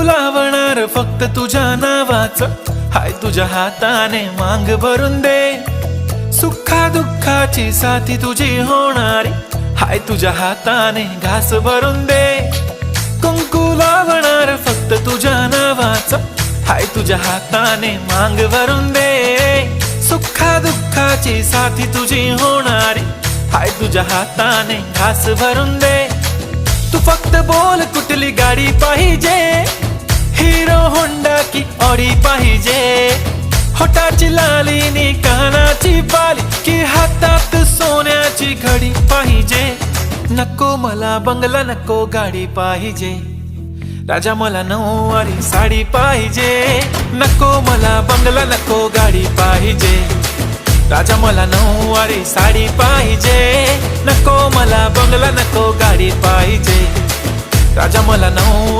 लावणार फक्त तुझ्या नावाचं, हाय तुझ्या हाताने मांग भरून दे. सुखा दुःखाची साथी तुझी होणारी, हाय तुझ्या हाताने घास भरून दे. कुंकू लावणार फक्त तुझ्या नावाचं, हाय तुझ्या हाताने मांग भरून दे. सुखा दुःखाची साथी तुझी होणारी, हाय तुझ्या हाताने घास भरून दे. तू फक्त बोल कुठली गाडी पाहिजे, हिरो होंडा की ऑडी पाहिजे. होठाची लाली नी कानाची बाली, की हातात सोन्याची घडी पाहिजे. नको मला बंगला, नको गाडी पाहिजे. राजा मला नऊवारी साडी पाहिजे. नको मला बंगला, नको गाडी पाहिजे. राजा मला नऊवारी साडी पाहिजे. नको मला बंगला, नको गाडी पाहिजे. राजा मला नऊवारी